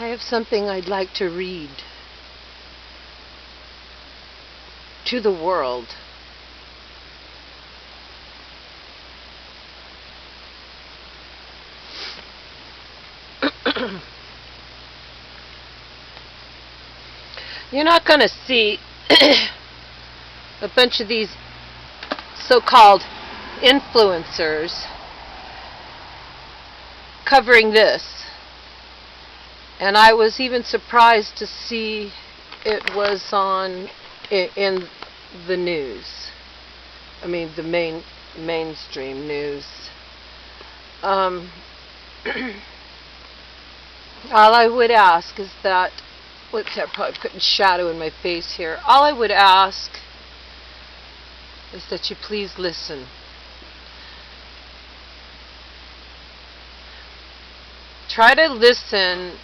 I have something I'd like to read to the world. You're not going to see a bunch of these so-called influencers covering this. And I was even surprised to see it was on in the news. I mean, the mainstream news. All I would ask is that, whoops, I'm probably putting shadow in my face here. All I would ask is that you please listen. Try to listen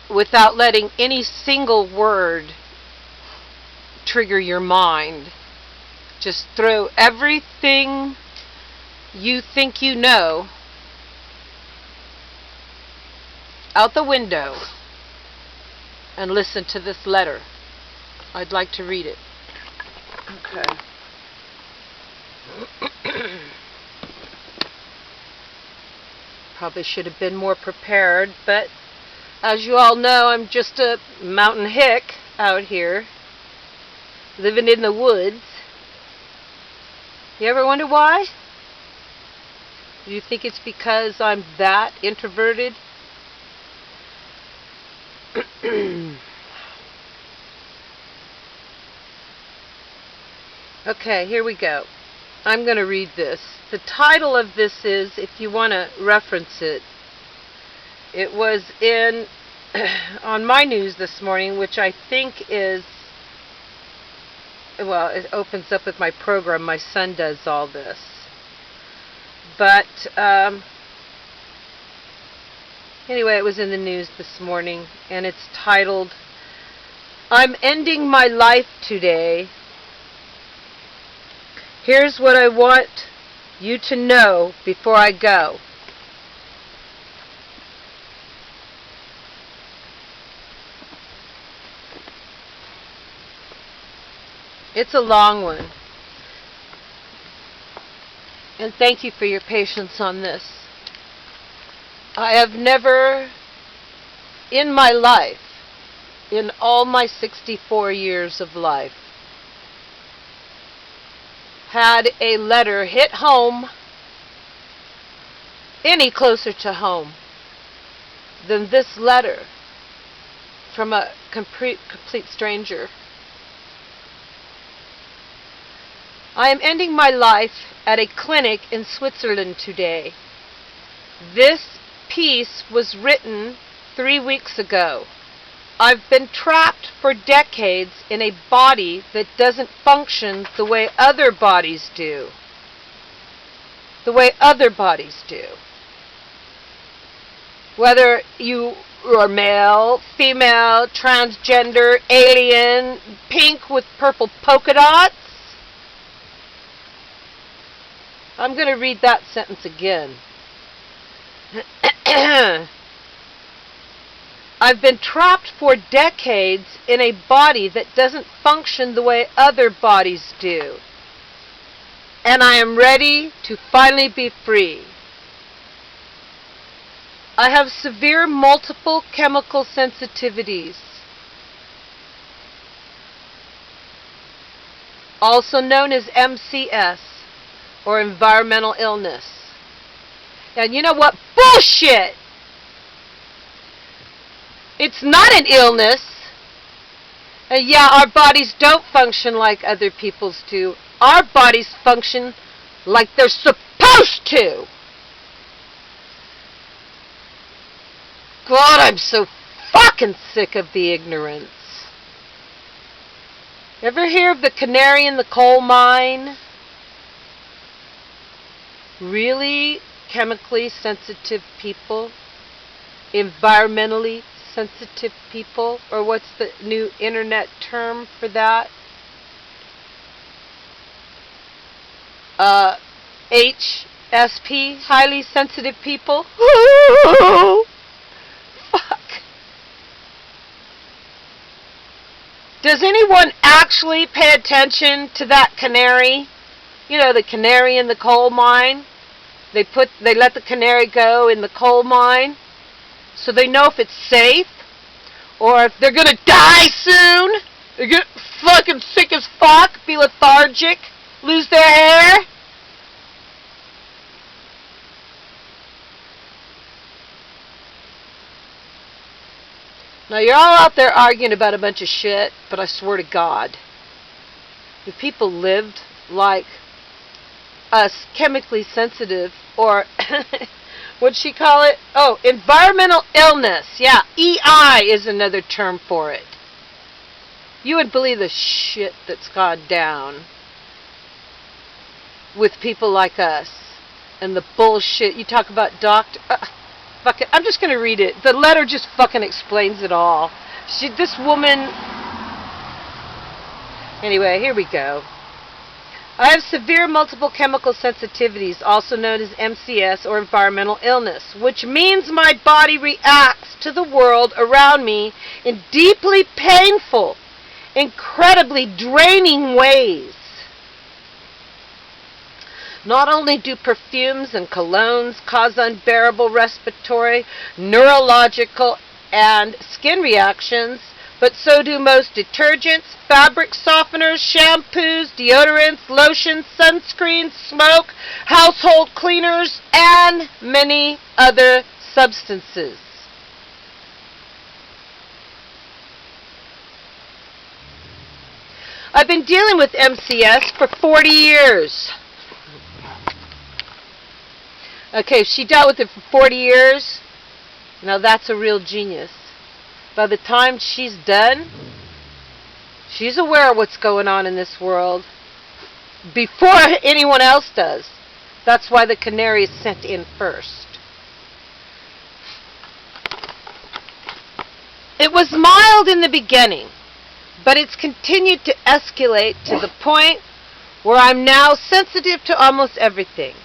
without letting any single word trigger your mind. Just throw everything you think you know out the window and listen to this letter. I'd like to read it. Okay. Probably should have been more prepared, but as you all know, I'm just a mountain hick out here, living in the woods. You ever wonder why? Do you think it's because I'm that introverted? Okay, here we go. I'm going to read this. The title of this is, if you want to reference it, it was in on my news this morning, which I think is, well, it opens up with my program. My son does all this. But anyway, it was in the news this morning, and it's titled, "I'm Ending My Life Today. Here's what I want you to know before I go." It's a long one. And thank you for your patience on this. I have never in my life, in all my 64 years of life, had a letter hit home any closer to home than this letter from a complete stranger. I am ending my life at a clinic in Switzerland today. This piece was written 3 weeks ago. I've been trapped for decades in a body that doesn't function the way other bodies do. The way other bodies do. Whether you are male, female, transgender, alien, pink with purple polka dots. I'm going to read that sentence again. I've been trapped for decades in a body that doesn't function the way other bodies do. And I am ready to finally be free. I have severe multiple chemical sensitivities, also known as MCS, or environmental illness. And you know what? Bullshit! It's not an illness. And yeah, our bodies don't function like other people's do. Our bodies function like they're supposed to. God, I'm so fucking sick of the ignorance. Ever hear of the canary in the coal mine? Really chemically sensitive people? Environmentally sensitive people? Or what's the new internet term for that? HSP, highly sensitive people? Fuck. Does anyone actually pay attention to that canary? You know, the canary in the coal mine. They let the canary go in the coal mine so they know if it's safe or if they're gonna die soon. They get fucking sick as fuck, be lethargic, lose their hair. Now you're all out there arguing about a bunch of shit, but I swear to God, if people lived like us, chemically sensitive, or what'd she call it? Oh, environmental illness. Yeah, EI is another term for it. You would believe the shit that's gone down with people like us and the bullshit. You talk about fuck it. I'm just going to read it. The letter just fucking explains it all. This woman... Anyway, here we go. I have severe multiple chemical sensitivities, also known as MCS or environmental illness, which means my body reacts to the world around me in deeply painful, incredibly draining ways. Not only do perfumes and colognes cause unbearable respiratory, neurological, and skin reactions, but so do most detergents, fabric softeners, shampoos, deodorants, lotions, sunscreens, smoke, household cleaners, and many other substances. I've been dealing with MCS for 40 years. Okay, if she dealt with it for 40 years, now that's a real genius. By the time she's done, she's aware of what's going on in this world before anyone else does. That's why the canary is sent in first. It was mild in the beginning, but it's continued to escalate to the point where I'm now sensitive to almost everything.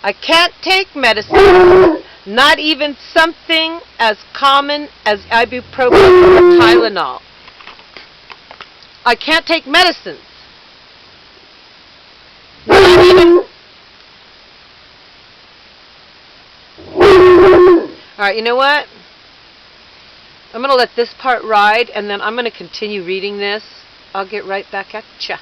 I can't take medicine, not even something as common as ibuprofen or Tylenol. I can't take medicines. Not even... Alright, you know what? I'm going to let this part ride, and then I'm going to continue reading this. I'll get right back at ya.